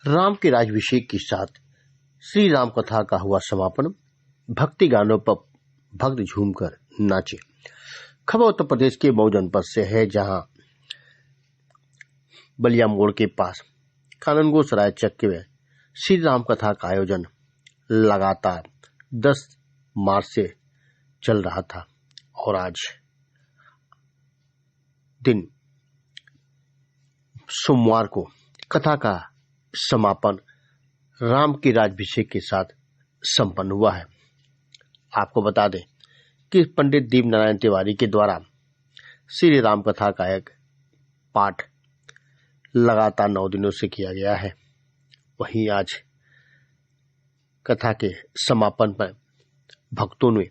राम के राज्याभिषेक के साथ श्री राम कथा का हुआ समापन। भक्ति गानों पर भक्त झूमकर नाचे। खबर उत्तर प्रदेश के मऊ जनपद से है, जहां बलिया मोड़ के पास काननगो सराय चक्के में श्री राम कथा का आयोजन लगातार 10 मार्च से चल रहा था और आज दिन सोमवार को कथा का समापन राम के राज्याभिषेक के साथ संपन्न हुआ है। आपको बता दें कि पंडित दीप नारायण तिवारी के द्वारा श्री राम कथा का एक पाठ लगातार 9 दिनों से किया गया है। वहीं आज कथा के समापन पर भक्तों ने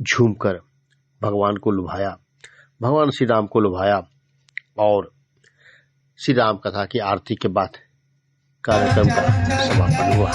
झूमकर भगवान को लुभाया, भगवान श्री राम को लुभाया और श्री राम कथा की आरती के बाद कार्यक्रम का समापन हुआ।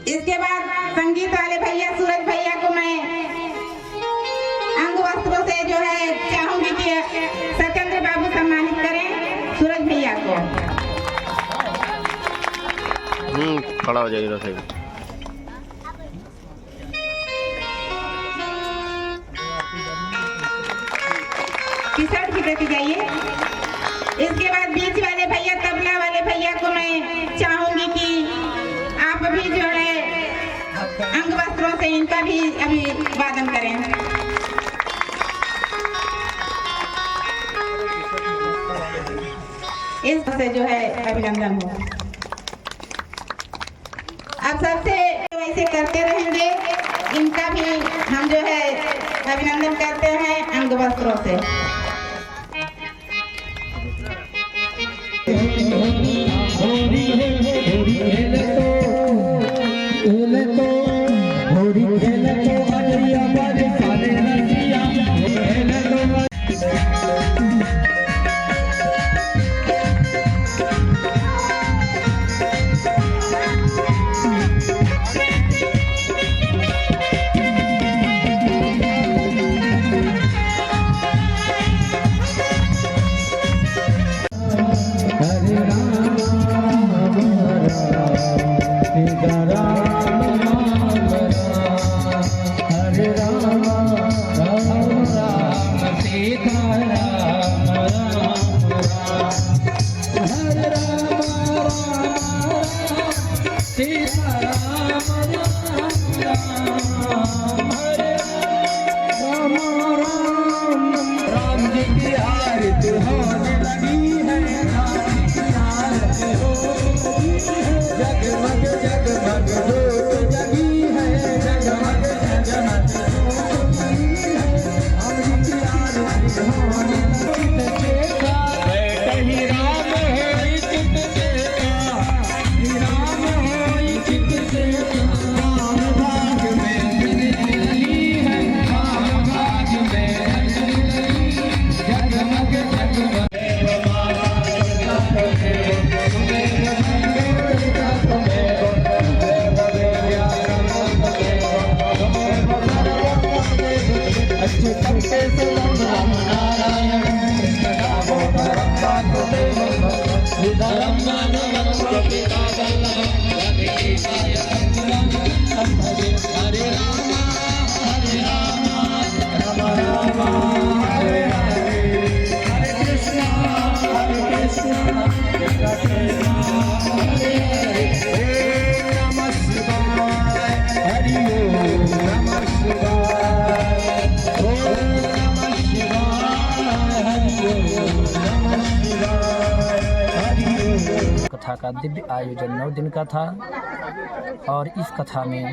इसके बाद संगीत वाले भैया सूरज भैया को मैं अंग वस्त्रों से जो है चाहूंगी कि सत्येंद्र बाबू सम्मानित करें सूरज भैया को। खड़ा हो जाइए सही। टी-शर्ट भी देती जाइए। इसके बाद बीच वाले भैया, तबला वाले भैया को मैं चाहूंगी कि आप भी जो है अंग वस्त्रों से इनका भी अभी वादन करें। इससे जो है अभिनंदन हो। आप सबसे वैसे करते रहेंगे, इनका भी हम जो है अभिनंदन करते हैं अंग वस्त्रों से। हरि ओम नमः शिवाय, ओम नमः शिवाय। कथा का दिव्य आयोजन 9 दिन का था और इस कथा में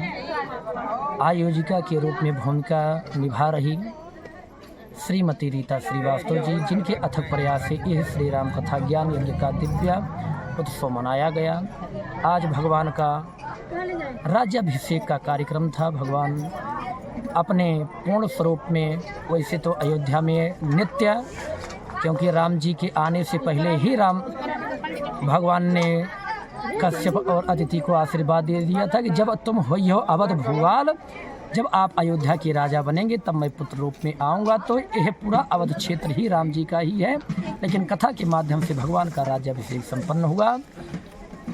आयोजिका के रूप में भूमिका निभा रही श्रीमती रीता श्रीवास्तव जी, जिनके अथक प्रयास से यह श्री राम कथा ज्ञान यज्ञ का दिव्य उत्सव मनाया गया। आज भगवान का राज्याभिषेक का कार्यक्रम था। भगवान अपने पूर्ण स्वरूप में, वैसे तो अयोध्या में नित्य, क्योंकि राम जी के आने से पहले ही राम भगवान ने कश्यप और अदिति को आशीर्वाद दे दिया था कि जब तुम हो अवध भूवाल, जब आप अयोध्या के राजा बनेंगे तब मैं पुत्र रूप में आऊँगा। तो यह पूरा अवध क्षेत्र ही राम जी का ही है, लेकिन कथा के माध्यम से भगवान का राज्याभिषेक संपन्न हुआ।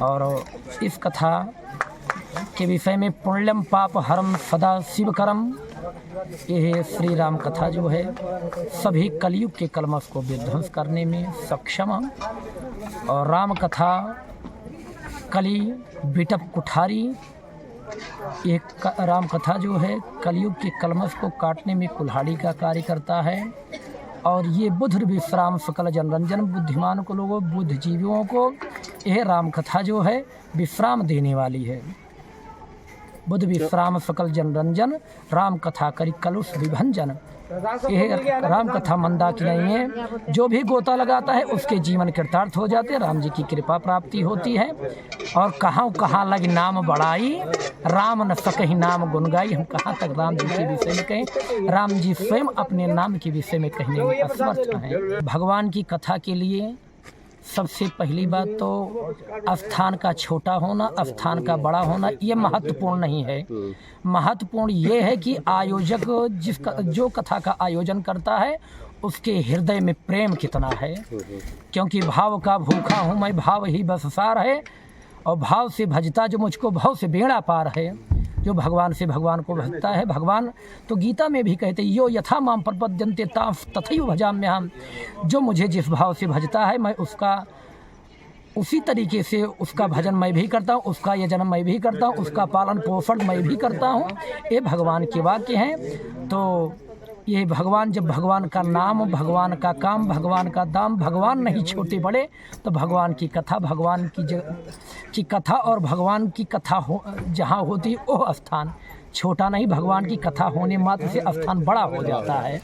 और इस कथा के विषय में पुण्यम पाप हरम सदा शिवकरम, यह श्री राम कथा जो है सभी कलयुग के कलमश को विध्वंस करने में सक्षम। और राम कथा कली बिटप कुठारी, एक राम कथा जो है कलयुग के कलमश को काटने में कुल्हाड़ी का कार्य करता है। और ये बुद्ध विश्राम सकल जनरंजन, बुद्धिमान को लोगों, बुद्धिजीवियों को यह राम कथा जो है विश्राम देने वाली है। बुद्ध विश्राम सकल जनरंजन, राम कथा करी कलुष विभंजन। यह राम कथा मंदा की नहीं है, जो भी गोता लगाता है उसके जीवन कृतार्थ हो जाते हैं, राम जी की कृपा प्राप्ति होती है। और कहाँ कहाँ लग नाम बढ़ाई, राम न सकहि नाम गुन गाई। हम कहाँ तक राम जी के विषय में कहें, राम जी स्वयं अपने नाम के विषय में कहने में असमर्थ हैं। भगवान की कथा के लिए सबसे पहली बात तो स्थान का छोटा होना, स्थान का बड़ा होना ये महत्वपूर्ण नहीं है। महत्वपूर्ण ये है कि आयोजक जो कथा का आयोजन करता है उसके हृदय में प्रेम कितना है। क्योंकि भाव का भूखा हूँ मैं, भाव ही बस सार है। और भाव से भजता जो मुझको भाव से बेड़ा पार है। जो भगवान से भगवान को भजता है, भगवान तो गीता में भी कहते यो यथा माम प्रपद्यन्ते तां तथैव भजाम्यहम्। जो मुझे जिस भाव से भजता है मैं उसका उसी तरीके से उसका भजन मैं भी करता हूँ, उसका यजन मैं भी करता हूँ, उसका पालन पोषण मैं भी करता हूँ। ये भगवान के वाक्य हैं। तो ये भगवान, जब भगवान का नाम, भगवान का काम, भगवान का दाम, भगवान नहीं छोटे बड़े, तो भगवान की कथा, भगवान की कथा और भगवान की कथा जहाँ होती है वो स्थान छोटा नहीं, भगवान की कथा होने मात्र से स्थान बड़ा हो जाता है।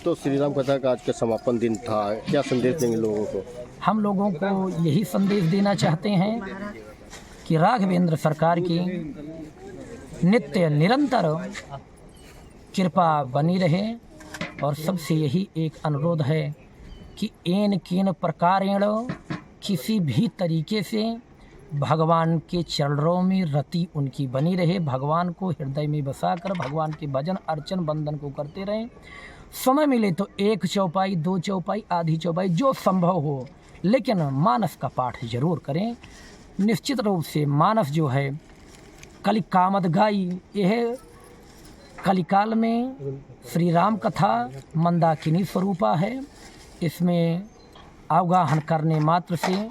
तो श्री राम कथा का आज का समापन दिन था, क्या संदेश देंगे लोगों को? हम लोगों को यही संदेश देना चाहते हैं कि राघवेंद्र सरकार की नित्य निरंतर कृपा बनी रहे। और सबसे यही एक अनुरोध है कि एन केन प्रकारेण किसी भी तरीके से भगवान के चरणों में रति उनकी बनी रहे। भगवान को हृदय में बसाकर भगवान के भजन अर्चन बंदन को करते रहें। समय मिले तो 1 चौपाई, 2 चौपाई, आधी चौपाई, जो संभव हो, लेकिन मानस का पाठ जरूर करें। निश्चित रूप से मानस जो है कलि कामद गाई, यह कलिकाल में श्री राम कथा मंदाकिनी स्वरूपा है। इसमें अवगाहन करने मात्र से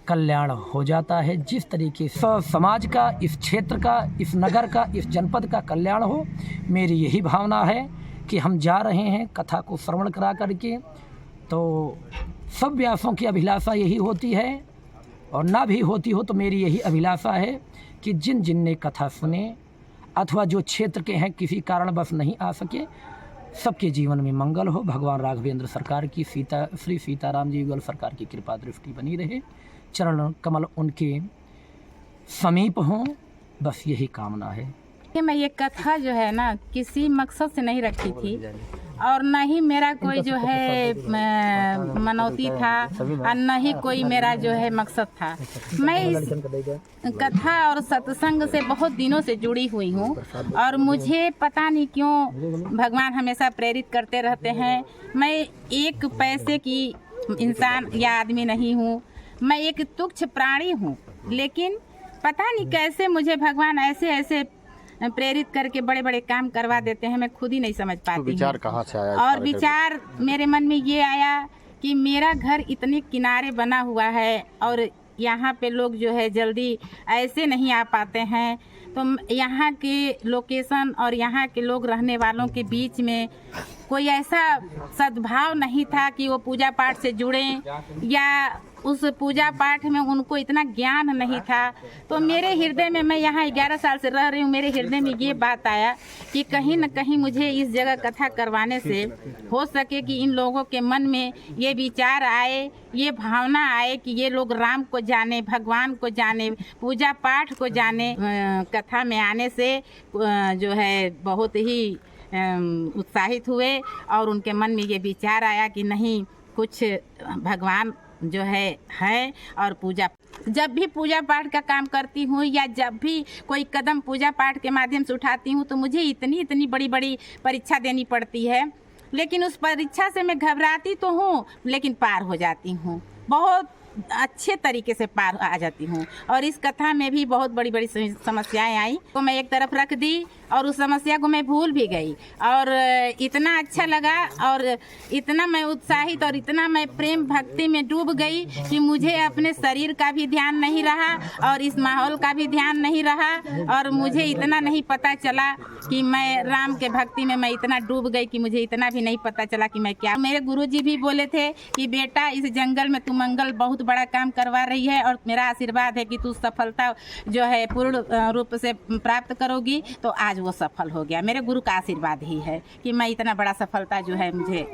कल्याण हो जाता है। जिस तरीके से समाज का, इस क्षेत्र का, इस नगर का, इस जनपद का कल्याण हो, मेरी यही भावना है कि हम जा रहे हैं कथा को श्रवण करा करके। तो सब व्यासों की अभिलाषा यही होती है, और ना भी होती हो तो मेरी यही अभिलाषा है कि जिन जिन ने कथा सुने अथवा जो क्षेत्र के हैं किसी कारणवश नहीं आ सके, सबके जीवन में मंगल हो। भगवान राघवेंद्र सरकार की, श्री सीताराम जी युगल सरकार की कृपा दृष्टि बनी रहे, चरण कमल उनके समीप हों, बस यही कामना है। मैं ये कथा जो है ना किसी मकसद से नहीं रखी थी, और न ही मेरा कोई जो है मनौती था, और न ही कोई मेरा जो है मकसद था। मैं इस कथा और सत्संग से बहुत दिनों से जुड़ी हुई हूँ, और मुझे पता नहीं क्यों भगवान हमेशा प्रेरित करते रहते हैं। मैं एक पैसे की इंसान या आदमी नहीं हूँ, मैं एक तुच्छ प्राणी हूँ, लेकिन पता नहीं कैसे मुझे भगवान ऐसे ऐसे प्रेरित करके बड़े बड़े काम करवा देते हैं, मैं खुद ही नहीं समझ पाती। तो विचार कहाँ से आया? और विचार मेरे मन में ये आया कि मेरा घर इतने किनारे बना हुआ है और यहाँ पे लोग जो है जल्दी ऐसे नहीं आ पाते हैं, तो यहाँ के लोकेशन और यहाँ के लोग रहने वालों के बीच में कोई ऐसा सद्भाव नहीं था कि वो पूजा पाठ से जुड़ें या उस पूजा पाठ में उनको इतना ज्ञान नहीं था। तो मेरे हृदय में, मैं यहाँ 11 साल से रह रही हूँ, मेरे हृदय में ये बात आया कि कहीं न कहीं मुझे इस जगह कथा करवाने से हो सके कि इन लोगों के मन में ये विचार आए, ये भावना आए कि ये लोग राम को जाने, भगवान को जाने, पूजा पाठ को जाने। कथा में आने से जो है बहुत ही उत्साहित हुए और उनके मन में ये विचार आया कि नहीं, कुछ भगवान जो है और पूजा, जब भी पूजा पाठ का काम करती हूँ या जब भी कोई कदम पूजा पाठ के माध्यम से उठाती हूँ तो मुझे इतनी बड़ी बड़ी परीक्षा देनी पड़ती है, लेकिन उस परीक्षा से मैं घबराती तो हूँ लेकिन पार हो जाती हूँ, बहुत अच्छे तरीके से पार आ जाती हूँ। और इस कथा में भी बहुत बड़ी बड़ी समस्याएं आई तो मैं एक तरफ रख दी और उस समस्या को मैं भूल भी गई और इतना अच्छा लगा और इतना मैं उत्साहित और इतना मैं प्रेम भक्ति में डूब गई कि मुझे अपने शरीर का भी ध्यान नहीं रहा और इस माहौल का भी ध्यान नहीं रहा और मुझे इतना नहीं पता चला कि मैं राम के भक्ति में मैं इतना डूब गई कि मुझे इतना भी नहीं पता चला कि मैं क्या। मेरे गुरुजी भी बोले थे कि बेटा, इस जंगल में तू मंगल बहुत बड़ा काम करवा रही है और मेरा आशीर्वाद है कि तू सफलता जो है पूर्ण रूप से प्राप्त करोगी। तो आज वो सफल हो गया, मेरे गुरु का आशीर्वाद ही है कि मैं इतना बड़ा सफलता जो है मुझे